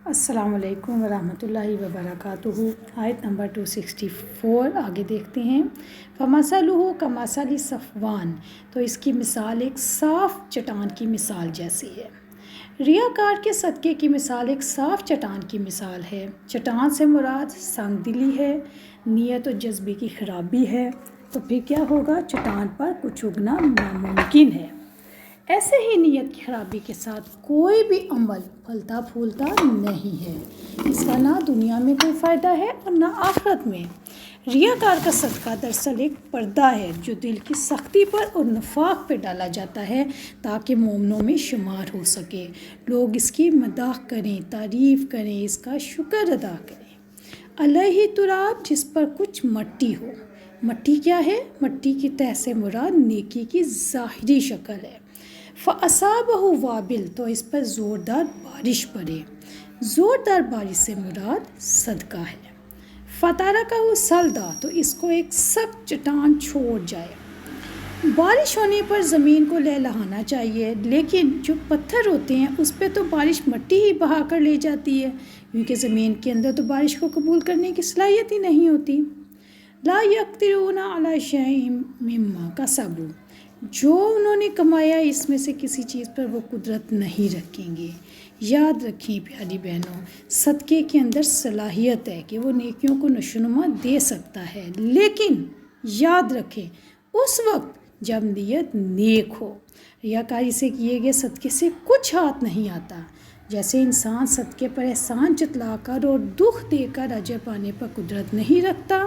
السلام علیکم ورحمۃ اللہ وبرکاتہ۔ آیت نمبر 264 آگے دیکھتے ہیں۔ فَمَثَلُهُ كَمَثَلِ صَفْوَانَ، تو اس کی مثال ایک صاف چٹان کی مثال جیسی ہے۔ ریاکار کے صدقے کی مثال ایک صاف چٹان کی مثال ہے۔ چٹان سے مراد سنگ دلی ہے، نیت و جذبے کی خرابی ہے، تو پھر کیا ہوگا؟ چٹان پر کچھ اگنا ناممکن ہے۔ ایسے ہی نیت کی خرابی کے ساتھ کوئی بھی عمل پھلتا پھولتا نہیں ہے، اس کا نہ دنیا میں کوئی فائدہ ہے اور نہ آخرت میں۔ ریاکار کا صدقہ دراصل ایک پردہ ہے جو دل کی سختی پر اور نفاق پہ ڈالا جاتا ہے تاکہ مومنوں میں شمار ہو سکے، لوگ اس کی مداح کریں، تعریف کریں، اس کا شکر ادا کریں۔ علیہ تراب، جس پر کچھ مٹی ہو۔ مٹی کیا ہے؟ مٹی کی تہ سے مراد نیکی کی ظاہری شکل ہے۔ فَأَصَابَهُ وابل، تو اس پر زوردار بارش پڑے۔ زوردار بارش سے مراد صدقہ ہے۔ فَتَرَكَهُ صَلْدًا، تو اس کو ایک سخت چٹان چھوڑ جائے۔ بارش ہونے پر زمین کو لہلہانا چاہیے، لیکن جو پتھر ہوتے ہیں اس پہ تو بارش مٹی ہی بہا کر لے جاتی ہے، کیونکہ زمین کے اندر تو بارش کو قبول کرنے کی صلاحیت ہی نہیں ہوتی۔ لا يقدرون على شيء مما كسبوا، جو انہوں نے کمایا اس میں سے کسی چیز پر وہ قدرت نہیں رکھیں گے۔ یاد رکھیں پیاری بہنوں، صدقے کے اندر صلاحیت ہے کہ وہ نیکیوں کو نشوونما دے سکتا ہے، لیکن یاد رکھیں اس وقت جب نیت نیک ہو۔ ریاکاری سے کیے گئے صدقے سے کچھ ہاتھ نہیں آتا۔ جیسے انسان صدقے پر احسان جتلا کر اور دکھ دے کر اجر پانے پر قدرت نہیں رکھتا،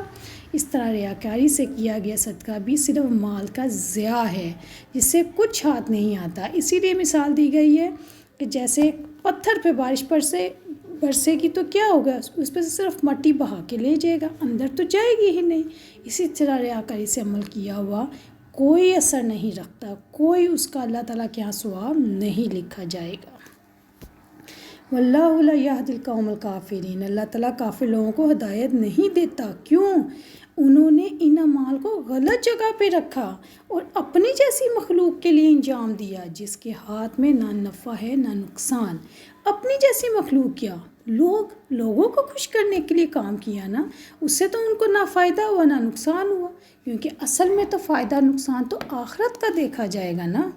اس طرح ریاکاری سے کیا گیا صدقہ بھی صرف مال کا ضیاع ہے جس سے کچھ ہاتھ نہیں آتا۔ اسی لیے مثال دی گئی ہے کہ جیسے پتھر پہ بارش برسے گی تو کیا ہوگا؟ اس پہ صرف مٹی بہا کے لے جائے گا، اندر تو جائے گی ہی نہیں۔ اسی طرح ریاکاری سے عمل کیا ہوا کوئی اثر نہیں رکھتا، کوئی اس کا اللہ تعالیٰ کے یہاں ثواب نہیں لکھا جائے گا۔ واللہ لا یہدی القوم الکافرین، اللہ تعالیٰ کافر لوگوں کو ہدایت نہیں دیتا۔ کیوں؟ انہوں نے ان اعمال کو غلط جگہ پہ رکھا اور اپنی جیسی مخلوق کے لیے انجام دیا جس کے ہاتھ میں نہ نفع ہے نہ نقصان۔ اپنی جیسی مخلوق کیا؟ لوگوں کو خوش کرنے کے لیے کام کیا نا، اس سے تو ان کو نہ فائدہ ہوا نہ نقصان ہوا، کیونکہ اصل میں تو فائدہ نقصان تو آخرت کا دیکھا جائے گا نا۔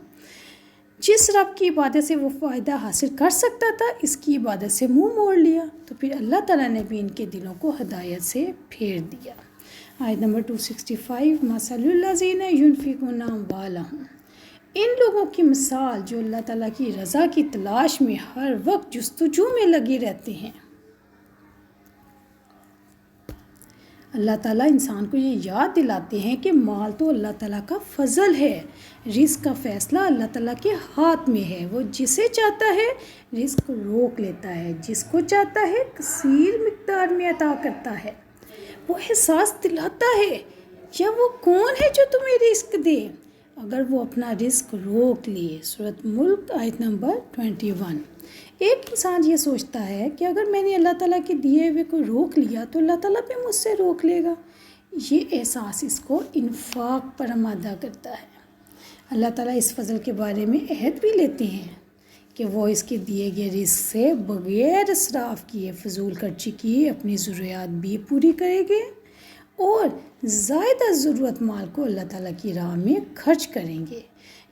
جس رب کی عبادت سے وہ فائدہ حاصل کر سکتا تھا، اس کی عبادت سے منہ موڑ لیا، تو پھر اللہ تعالیٰ نے بھی ان کے دلوں کو ہدایت سے پھیر دیا۔ آیت نمبر 265، مَثَلُ الَّذِينَ يُنْفِقُونَ أَمْوَالَهُمْ، ان لوگوں کی مثال جو اللہ تعالیٰ کی رضا کی تلاش میں ہر وقت جستجو میں لگے رہتے ہیں۔ اللہ تعالیٰ انسان کو یہ یاد دلاتے ہیں کہ مال تو اللہ تعالیٰ کا فضل ہے، رزق کا فیصلہ اللہ تعالیٰ کے ہاتھ میں ہے، وہ جسے چاہتا ہے رزق روک لیتا ہے، جس کو چاہتا ہے کثیر مقدار میں عطا کرتا ہے۔ وہ احساس دلاتا ہے یا وہ کون ہے جو تمہیں رزق دے اگر وہ اپنا رزق روک لیے۔ سورۃ ملک آیت نمبر 21۔ ایک انسان یہ سوچتا ہے کہ اگر میں نے اللہ تعالیٰ کے دیے ہوئے کو روک لیا تو اللہ تعالیٰ بھی مجھ سے روک لے گا۔ یہ احساس اس کو انفاق پر آمادہ کرتا ہے۔ اللہ تعالیٰ اس فضل کے بارے میں عہد بھی لیتے ہیں کہ وہ اس کے دیے گئے رزق سے بغیر اسراف کیے، فضول خرچی کیے اپنی ضروریات بھی پوری کریں گے اور زائدہ ضرورت مال کو اللہ تعالیٰ کی راہ میں خرچ کریں گے۔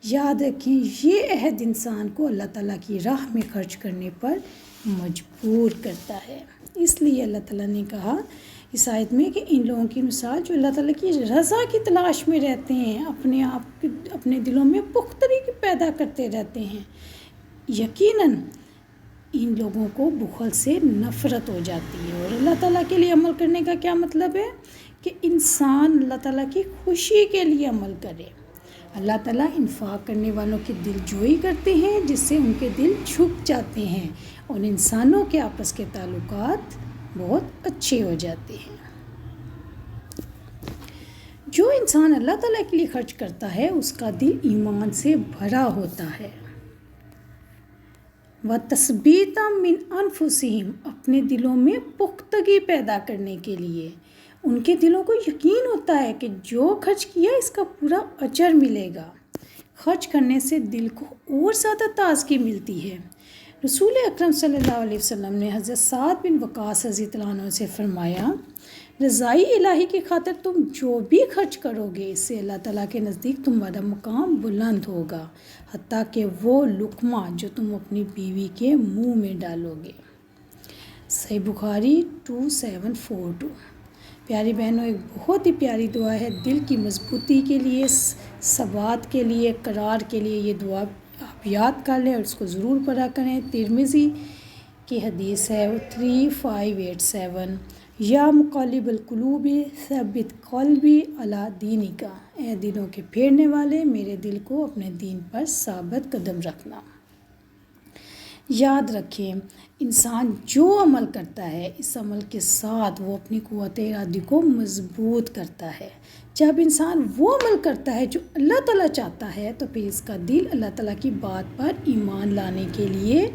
یاد رکھیں یہ عہد انسان کو اللہ تعالیٰ کی راہ میں خرچ کرنے پر مجبور کرتا ہے۔ اس لیے اللہ تعالیٰ نے کہا اس آیت میں کہ ان لوگوں کی مثال جو اللہ تعالیٰ کی رضا کی تلاش میں رہتے ہیں، اپنے دلوں میں پختگی پیدا کرتے رہتے ہیں، یقیناً ان لوگوں کو بخل سے نفرت ہو جاتی ہے۔ اور اللہ تعالیٰ کے لیے عمل کرنے کا کیا مطلب ہے؟ کہ انسان اللہ تعالیٰ کی خوشی کے لیے عمل کرے۔ اللہ تعالیٰ انفاق کرنے والوں کی دل جوئی کرتے ہیں جس سے ان کے دل جھک جاتے ہیں اور انسانوں کے آپس کے تعلقات بہت اچھے ہو جاتے ہیں۔ جو انسان اللہ تعالیٰ کے لیے خرچ کرتا ہے اس کا دل ایمان سے بھرا ہوتا ہے۔ وَتَثْبِيتًا مِنْ أَنفُسِهِمْ، اپنے دلوں میں پختگی پیدا کرنے کے لیے ان کے دلوں کو یقین ہوتا ہے کہ جو خرچ کیا اس کا پورا اجر ملے گا۔ خرچ کرنے سے دل کو اور زیادہ تازگی ملتی ہے۔ رسول اکرم صلی اللہ علیہ وسلم نے حضرت سعد بن وقاص رضی اللہ عنہ سے فرمایا، رضائی الہی کی خاطر تم جو بھی خرچ کرو گے اس سے اللہ تعالیٰ کے نزدیک تمہارا مقام بلند ہوگا، حتیٰ کہ وہ لقمہ جو تم اپنی بیوی کے منہ میں ڈالو گے۔ صحیح بخاری 2742۔ پیاری بہنوں، ایک بہت ہی پیاری دعا ہے، دل کی مضبوطی کے لیے، ثبات کے لیے، قرار کے لیے۔ یہ دعا آپ یاد کر لیں اور اس کو ضرور پڑھا کریں۔ ترمذی کی حدیث ہے 3587، یا مقلب القلوب ثبت قلبی علی دینک، اے دلوں کے پھیرنے والے میرے دل کو اپنے دین پر ثابت قدم رکھنا۔ یاد رکھیں، انسان جو عمل کرتا ہے اس عمل کے ساتھ وہ اپنی قوت ارادی کو مضبوط کرتا ہے۔ جب انسان وہ عمل کرتا ہے جو اللہ تعالیٰ چاہتا ہے تو پھر اس کا دل اللہ تعالیٰ کی بات پر ایمان لانے کے لیے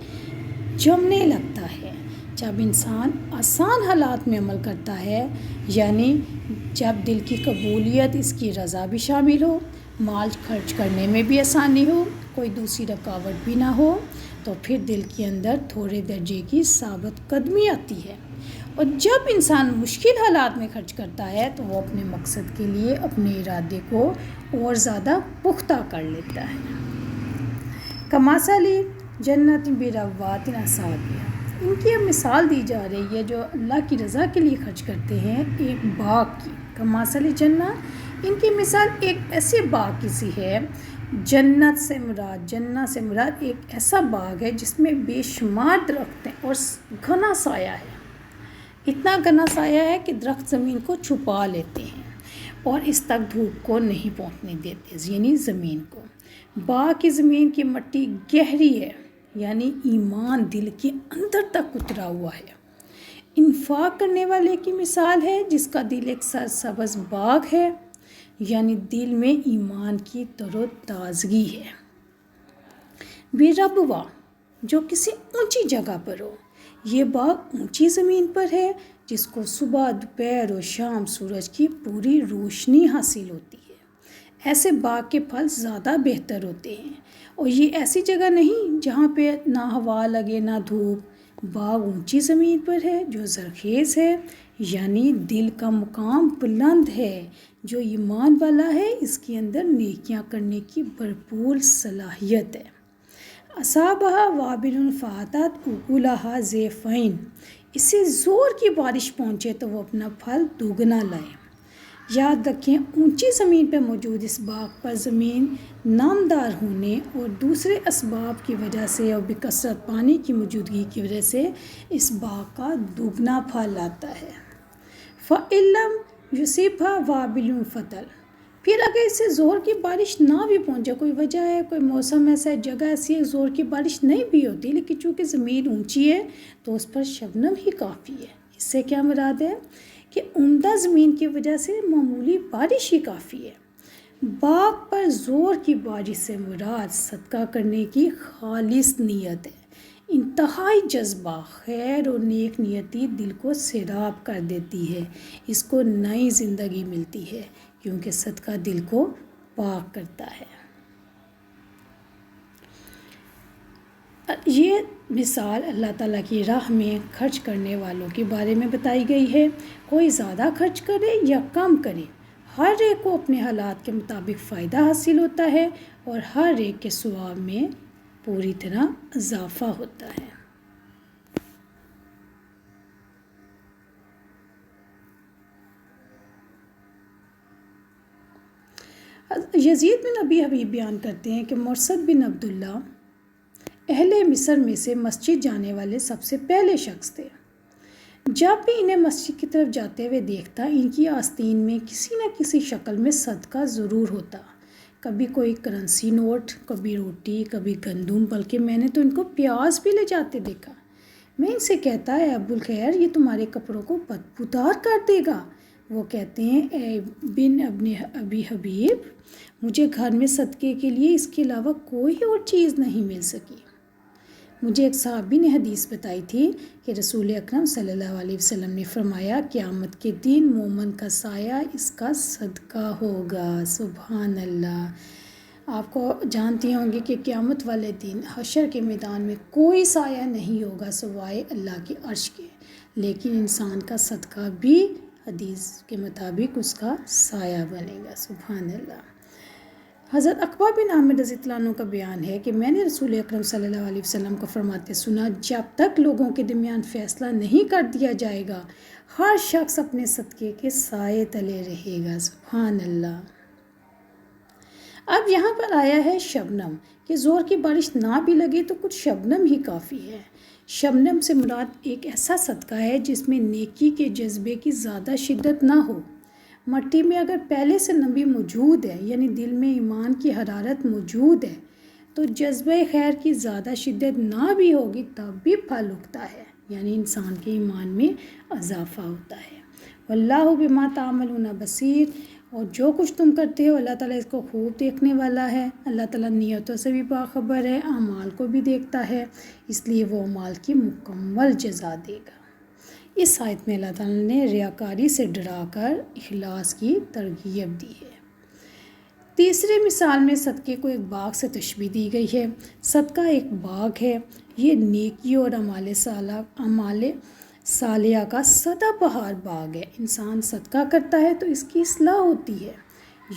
جمنے لگتا ہے۔ جب انسان آسان حالات میں عمل کرتا ہے، یعنی جب دل کی قبولیت، اس کی رضا بھی شامل ہو، مال خرچ کرنے میں بھی آسانی ہو، کوئی دوسری رکاوٹ بھی نہ ہو، تو پھر دل کے اندر تھوڑے درجے کی ثابت قدمی آتی ہے۔ اور جب انسان مشکل حالات میں خرچ کرتا ہے تو وہ اپنے مقصد کے لیے اپنے ارادے کو اور زیادہ پختہ کر لیتا ہے۔ کمثلی جنت بربوات اصحابہ، ان کی اب مثال دی جا رہی ہے جو اللہ کی رضا کے لیے خرچ کرتے ہیں، ایک باغ کی۔ کمثلی جنت، ان کی مثال ایک ایسے باغ کی سی ہے۔ جنت سے مراد ایک ایسا باغ ہے جس میں بے شمار درخت ہیں اور گھنا سایہ ہے۔ اتنا گھنا سایہ ہے کہ درخت زمین کو چھپا لیتے ہیں اور اس تک دھوپ کو نہیں پہنچنے دیتے، یعنی زمین کو۔ باغ کی زمین کی مٹی گہری ہے، یعنی ایمان دل کے اندر تک اترا ہوا ہے۔ انفاق کرنے والے کی مثال ہے جس کا دل ایک سرسبز باغ ہے، یعنی دل میں ایمان کی تر و تازگی ہے۔ بے ربوا، جو کسی اونچی جگہ پر ہو، یہ باغ اونچی زمین پر ہے جس کو صبح، دوپہر اور شام سورج کی پوری روشنی حاصل ہوتی ہے۔ ایسے باغ کے پھل زیادہ بہتر ہوتے ہیں، اور یہ ایسی جگہ نہیں جہاں پہ نہ ہوا لگے نہ دھوپ۔ باغ اونچی زمین پر ہے جو زرخیز ہے، یعنی دل کا مقام بلند ہے۔ جو ایمان والا ہے اس کے اندر نیکیاں کرنے کی بھرپور صلاحیت ہے۔ اصابہ وابل فاتت اکلھا ضعفین، اس سے زور کی بارش پہنچے تو وہ اپنا پھل دوگنا لائے۔ یاد رکھیں، اونچی زمین پہ موجود اس باغ پر زمین نمدار ہونے اور دوسرے اسباب کی وجہ سے اور بکثرت پانی کی موجودگی کی وجہ سے اس باغ کا دوگنا پھل آتا ہے۔ فَإِلَّمْ يُصِبْهَا وَابِلٌ فَطَلٌ، پھر اگر اس سے زور کی بارش نہ بھی پہنچے، کوئی وجہ ہے، کوئی موسم ایسا ہے، جگہ ایسی ہے، زور کی بارش نہیں بھی ہوتی، لیکن چونکہ زمین اونچی ہے تو اس پر شبنم ہی کافی ہے۔ اس سے کیا مراد ہے کہ عمدہ زمین کی وجہ سے معمولی بارش ہی کافی ہے۔ باغ پر زور کی بارش سے مراد صدقہ کرنے کی خالص نیت ہے۔ انتہائی جذبہ، خیر اور نیک نیتی دل کو سیراب کر دیتی ہے، اس کو نئی زندگی ملتی ہے، کیونکہ صدقہ دل کو پاک کرتا ہے۔ یہ مثال اللہ تعالیٰ کی راہ میں خرچ کرنے والوں کے بارے میں بتائی گئی ہے۔ کوئی زیادہ خرچ کرے یا کم کرے، ہر ایک کو اپنے حالات کے مطابق فائدہ حاصل ہوتا ہے اور ہر ایک کے ثواب میں پوری طرح اضافہ ہوتا ہے۔ یزید بن ابی حبیب بیان کرتے ہیں کہ مرثد بن عبداللہ اہل مصر میں سے مسجد جانے والے سب سے پہلے شخص تھے۔ جب بھی انہیں مسجد کی طرف جاتے ہوئے دیکھتا، ان کی آستین میں کسی نہ کسی شکل میں صدقہ ضرور ہوتا۔ کبھی کوئی کرنسی نوٹ، کبھی روٹی، کبھی گندم، بلکہ میں نے تو ان کو پیاز بھی لے جاتے دیکھا۔ میں ان سے کہتا ہے، ابو الخیر، یہ تمہارے کپڑوں کو بدبودار کر دے گا۔ وہ کہتے ہیں، اے بن ابی حبیب، مجھے گھر میں صدقے کے لیے اس کے علاوہ کوئی اور چیز نہیں مل سکی۔ مجھے ایک صحابی نے حدیث بتائی تھی کہ رسول اکرم صلی اللہ علیہ وسلم نے فرمایا، قیامت کے دن مومن کا سایہ اس کا صدقہ ہوگا۔ سبحان اللہ۔ آپ کو جانتی ہوں گی کہ قیامت والے دن حشر کے میدان میں کوئی سایہ نہیں ہوگا سوائے اللہ کے عرش کے، لیکن انسان کا صدقہ بھی حدیث کے مطابق اس کا سایہ بنے گا۔ سبحان اللہ۔ حضرت عقبہ بن عامر رضی اللہ عنہ کا بیان ہے کہ میں نے رسول اکرم صلی اللہ علیہ وسلم کو فرماتے سنا، جب تک لوگوں کے درمیان فیصلہ نہیں کر دیا جائے گا ہر شخص اپنے صدقے کے سائے تلے رہے گا۔ سبحان اللہ۔ اب یہاں پر آیا ہے شبنم، کہ زور کی بارش نہ بھی لگے تو کچھ شبنم ہی کافی ہے۔ شبنم سے مراد ایک ایسا صدقہ ہے جس میں نیکی کے جذبے کی زیادہ شدت نہ ہو۔ مٹی میں اگر پہلے سے نمی موجود ہے، یعنی دل میں ایمان کی حرارت موجود ہے، تو جذبہ خیر کی زیادہ شدت نہ بھی ہوگی تب بھی پھل اگتا ہے، یعنی انسان کے ایمان میں اضافہ ہوتا ہے۔ واللہ بما تعملون بصیر، اور جو کچھ تم کرتے ہو اللہ تعالیٰ اس کو خوب دیکھنے والا ہے۔ اللہ تعالیٰ نیتوں سے بھی باخبر ہے، اعمال کو بھی دیکھتا ہے، اس لیے وہ اعمال کی مکمل جزا دے گا۔ اس آیت میں اللہ تعالیٰ نے ریاکاری سے ڈرا کر اخلاص کی ترغیب دی ہے۔ تیسری مثال میں صدقے کو ایک باغ سے تشبیہ دی گئی ہے۔ صدقہ ایک باغ ہے، یہ نیکی اور اعمال صالحہ کا سدا بہار باغ ہے۔ انسان صدقہ کرتا ہے تو اس کی اصلاح ہوتی ہے۔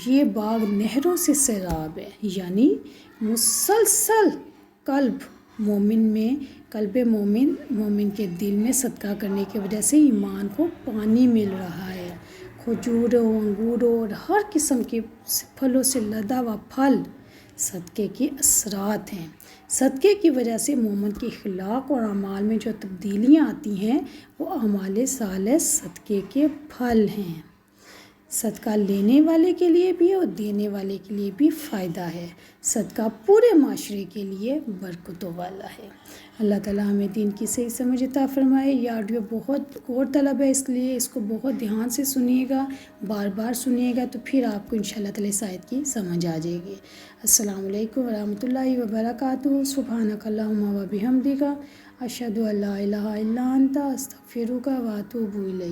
یہ باغ نہروں سے سیراب ہے، یعنی مسلسل قلب مومن کے دل میں صدقہ کرنے کی وجہ سے ایمان کو پانی مل رہا ہے۔ کھجوروں، انگوروں اور ہر قسم کے پھلوں سے لدا ہوا پھل صدقے کے اثرات ہیں۔ صدقے کی وجہ سے مومن کے اخلاق اور اعمال میں جو تبدیلیاں آتی ہیں وہ اعمال صالح صدقے کے پھل ہیں۔ صدقہ لینے والے کے لیے بھی اور دینے والے کے لیے بھی فائدہ ہے۔ صدقہ پورے معاشرے کے لیے برکتوں والا ہے۔ اللہ تعالیٰ ہمیں دین کی صحیح سمجھ عطا فرمائے۔ یہ آڈیو بہت غور طلب ہے، اس لیے اس کو بہت دھیان سے سنیے گا، بار بار سنیے گا، تو پھر آپ کو انشاءاللہ تعالیٰ اس آیت کی سمجھ آ جائے گی۔ السلام علیکم ورحمۃ اللہ وبرکاتہ۔ سبحانک اللہم و بحمدک، اشہد ان لا الہ الا انت، استغفرک و اتوب الیک۔